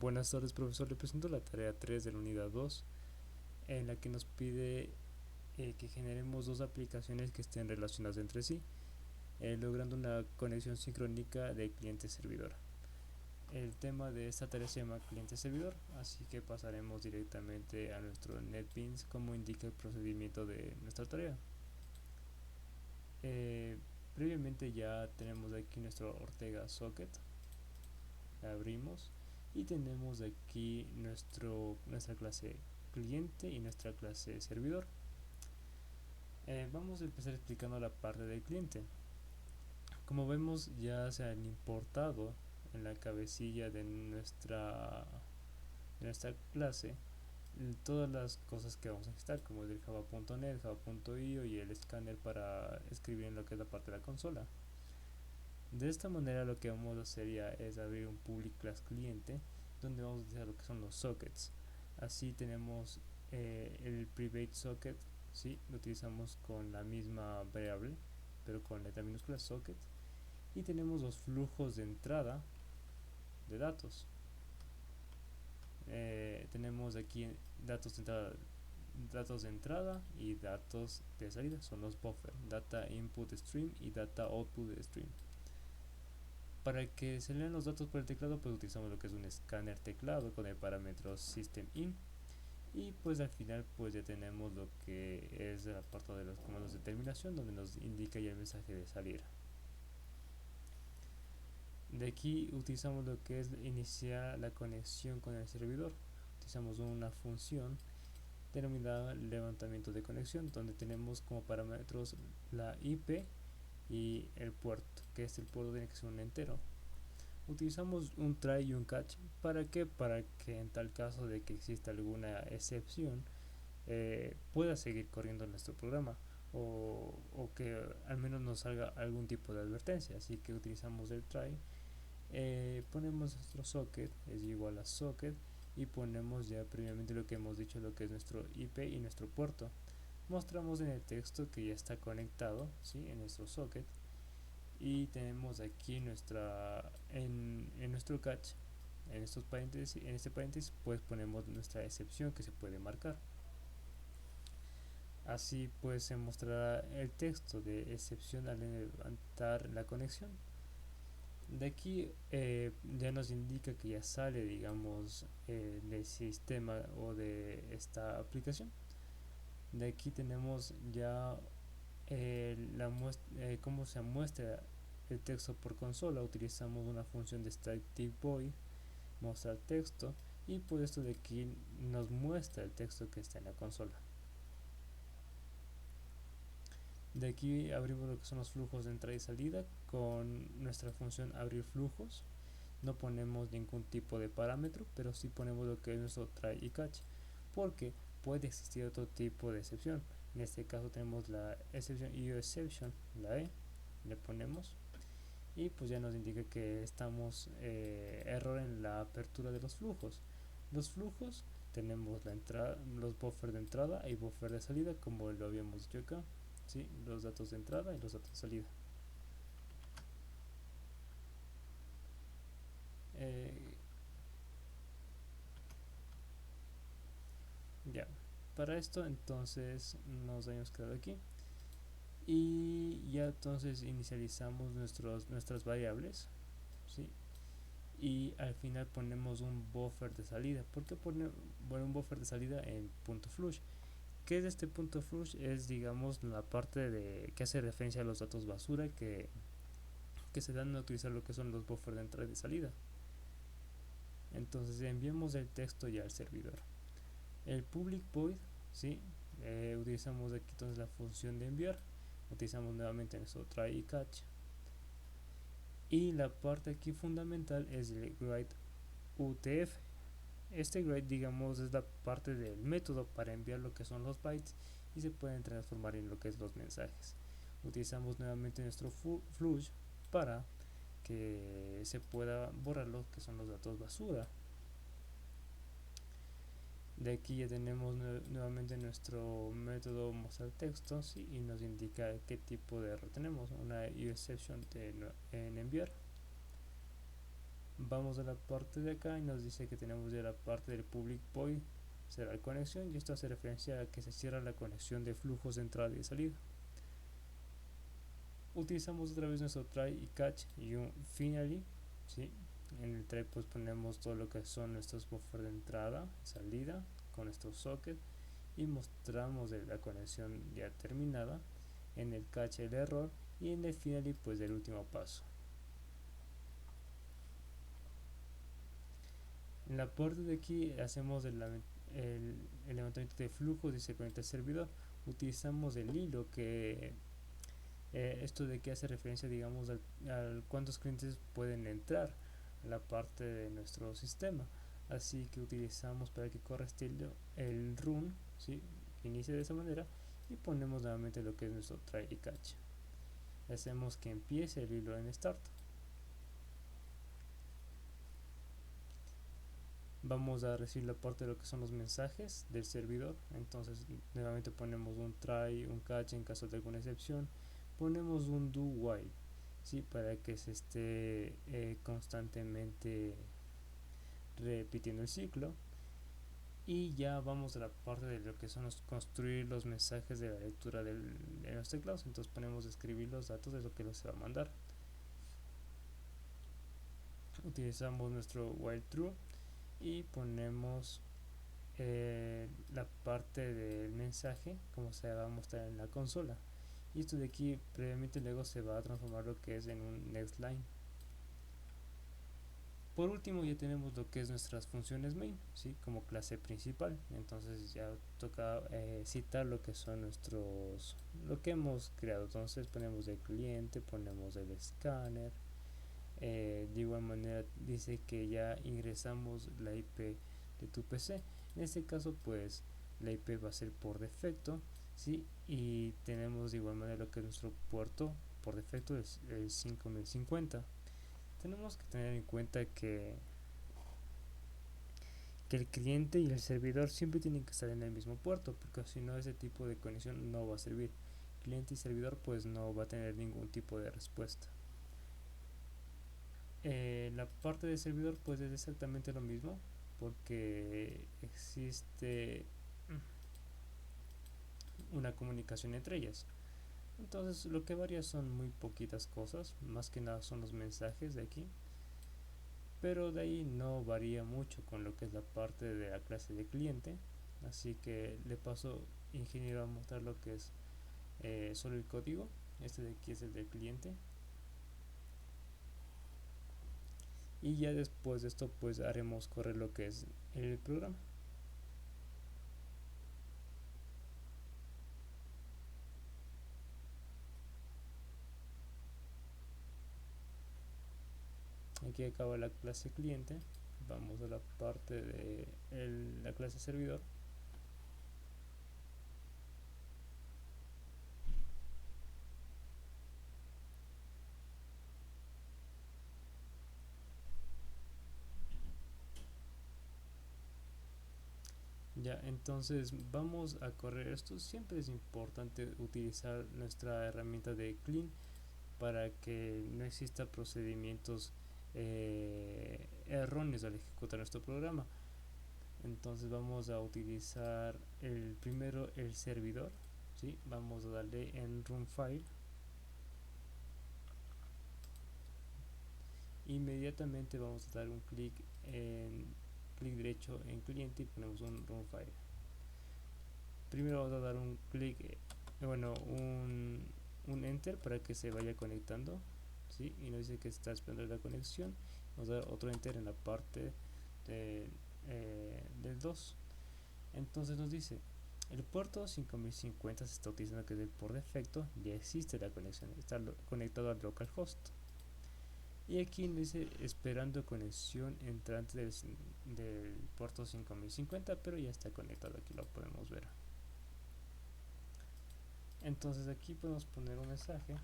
Buenas tardes, profesor. Le presento la tarea 3 de la unidad 2, en la que nos pide que generemos dos aplicaciones que estén relacionadas entre sí, logrando una conexión sincrónica de cliente-servidor. El tema de esta tarea se llama cliente-servidor, así que pasaremos directamente a nuestro NetBeans como indica el procedimiento de nuestra tarea. Eh, Previamente ya tenemos aquí nuestro Ortega Socket. Abrimos y tenemos aquí nuestra clase cliente y nuestra clase servidor. Vamos a empezar explicando la parte del cliente. Como vemos, ya se han importado en la cabecilla de nuestra clase todas las cosas que vamos a necesitar, como el java.net, java.io y el escáner para escribir en lo que es la parte de la consola. De esta manera lo que vamos a hacer ya es abrir un public class cliente donde vamos a utilizar lo que son los sockets. Así tenemos el private socket, ¿sí? Lo utilizamos con la misma variable pero con letra minúscula socket, y tenemos los flujos de entrada de datos. Tenemos aquí datos de entrada y datos de salida, son los buffer, data input stream y data output stream. Para que se lean los datos por el teclado, pues utilizamos lo que es un escáner teclado con el parámetro system_in, y pues al final pues ya tenemos lo que es el apartado de los comandos de terminación, donde nos indica ya el mensaje de salida. De aquí utilizamos lo que es iniciar la conexión con el servidor. Utilizamos una función denominada levantamiento de conexión, donde tenemos como parámetros la IP y el puerto, que el puerto tiene que ser un entero. Utilizamos un try y un catch. ¿Para qué? Para que en tal caso de que exista alguna excepción pueda seguir corriendo nuestro programa, o que al menos nos salga algún tipo de advertencia. Así que utilizamos el try, ponemos nuestro socket es igual a socket y ponemos ya previamente lo que hemos dicho, lo que es nuestro IP y nuestro puerto. Mostramos en el texto que ya está conectado, ¿sí? En nuestro socket, y tenemos aquí en nuestro catch, en este paréntesis pues ponemos nuestra excepción que se puede marcar. Así pues se mostrará el texto de excepción al levantar la conexión. De aquí ya nos indica que ya sale, digamos, del sistema o de esta aplicación. De aquí tenemos ya cómo se muestra el texto por consola. Utilizamos una función de static void, mostrar texto, y por esto de aquí nos muestra el texto que está en la consola. De aquí abrimos lo que son los flujos de entrada y salida con nuestra función abrir flujos. No ponemos ningún tipo de parámetro, pero sí ponemos lo que es nuestro try y catch, porque puede existir otro tipo de excepción. En este caso tenemos la excepción io exception, la E, le ponemos, y pues ya nos indica que estamos error en la apertura de los flujos. Los flujos tenemos los buffers de entrada y buffer de salida, como lo habíamos dicho acá, ¿sí? Los datos de entrada y los datos de salida. Ya, para esto entonces nos habíamos quedado aquí, y ya entonces inicializamos nuestras variables, ¿sí? Y al final ponemos un buffer de salida. ¿Por qué poner un buffer de salida en punto flush? ¿Qué es este punto flush? Es, digamos, la parte que hace referencia a los datos basura que se dan a utilizar lo que son los buffers de entrada y de salida. Entonces enviamos el texto ya al servidor. El public void, ¿sí? Utilizamos aquí entonces la función de enviar. Utilizamos nuevamente nuestro try y catch. Y la parte aquí fundamental es el write UTF. Este write, digamos, es la parte del método para enviar lo que son los bytes y se pueden transformar en lo que es los mensajes. Utilizamos nuevamente nuestro flush para que se pueda borrar lo que son los datos basura. De aquí ya tenemos nuevamente nuestro método mostrar texto, ¿sí? Y nos indica qué tipo de error tenemos, una exception en enviar. Vamos a la parte de acá y nos dice que tenemos ya la parte del public void será la conexión, y esto hace referencia a que se cierra la conexión de flujos de entrada y salida. Utilizamos otra vez nuestro try y catch y un finally, ¿sí? En el try pues ponemos todo lo que son nuestros buffers de entrada y salida con nuestro socket y mostramos la conexión ya terminada. En el catch el error y en el finally pues el último paso. En la parte de aquí hacemos el levantamiento de flujos y se conecta al servidor. Utilizamos el hilo que esto de que hace referencia digamos al cuántos clientes pueden entrar a la parte de nuestro sistema, así que utilizamos para que corra este hilo el run, ¿sí? Que inicie de esa manera y ponemos nuevamente lo que es nuestro try y catch. Hacemos que empiece el hilo en start. Vamos a recibir la parte de lo que son los mensajes del servidor, entonces nuevamente ponemos un try, un catch en caso de alguna excepción, ponemos un do while, ¿sí? Para que se esté constantemente repitiendo el ciclo. Y ya vamos a la parte de lo que son construir los mensajes de la lectura de los teclados. Entonces ponemos escribir los datos de lo que se va a mandar. Utilizamos nuestro while true y ponemos la parte del mensaje como se va a mostrar en la consola, y esto de aquí previamente luego se va a transformar lo que es en un next line. Por último ya tenemos lo que es nuestras funciones main, ¿sí? Como clase principal, entonces ya toca citar lo que son lo que hemos creado. Entonces ponemos el cliente, ponemos el escáner, de igual manera dice que ya ingresamos la IP de tu PC. En este caso pues la IP va a ser por defecto, ¿sí? Y tenemos de igual manera lo que es nuestro puerto por defecto es el 5050. Tenemos que tener en cuenta que el cliente y el servidor siempre tienen que estar en el mismo puerto, porque si no ese tipo de conexión no va a servir. Cliente y servidor pues no va a tener ningún tipo de respuesta. La parte del servidor pues es exactamente lo mismo, porque existe una comunicación entre ellas. Entonces lo que varía son muy poquitas cosas, más que nada son los mensajes de aquí, pero de ahí no varía mucho con lo que es la parte de la clase de cliente. Así que le paso ingeniero a mostrar lo que es solo el código. Este de aquí es el del cliente, y ya después de esto pues haremos correr lo que es el programa. Aquí acaba la clase cliente, vamos a la parte de la clase servidor. Ya, entonces vamos a correr esto. Siempre es importante utilizar nuestra herramienta de clean para que no exista procedimientos erróneos al ejecutar nuestro programa. Entonces vamos a utilizar primero el servidor, ¿sí? Vamos a darle en run file, inmediatamente vamos a dar un clic derecho en cliente y ponemos un run file. Primero vamos a dar un clic, un enter para que se vaya conectando, ¿sí? Y nos dice que está esperando la conexión. Vamos a dar otro enter en la parte del 2. Entonces nos dice el puerto 5050 se está utilizando, que es el por defecto, ya existe la conexión, está conectado al localhost. Y aquí nos dice esperando conexión entrante del puerto 5050, pero ya está conectado, aquí lo podemos ver. Entonces aquí podemos poner un mensaje,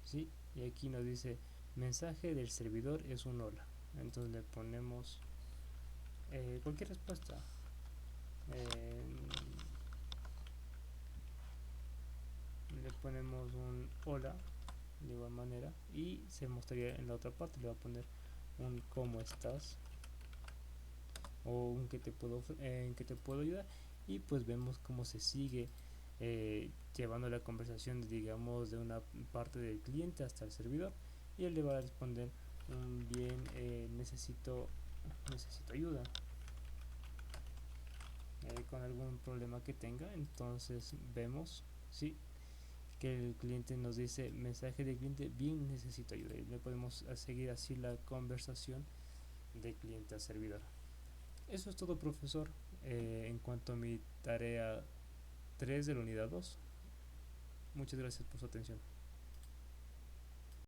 ¿sí? Y aquí nos dice mensaje del servidor es un hola. Entonces le ponemos cualquier respuesta. Le ponemos un hola, de igual manera, y se mostraría en la otra parte. Le voy a poner un cómo estás o un en qué te puedo ayudar, y pues vemos cómo se sigue llevando la conversación, digamos, de una parte del cliente hasta el servidor, y él le va a responder un bien, necesito ayuda con algún problema que tenga. Entonces vemos, sí, que el cliente nos dice mensaje de cliente, bien, necesito ayuda, y le podemos seguir así la conversación de cliente a servidor. Eso es todo, profesor, en cuanto a mi tarea 3 de la unidad 2. Muchas gracias por su atención.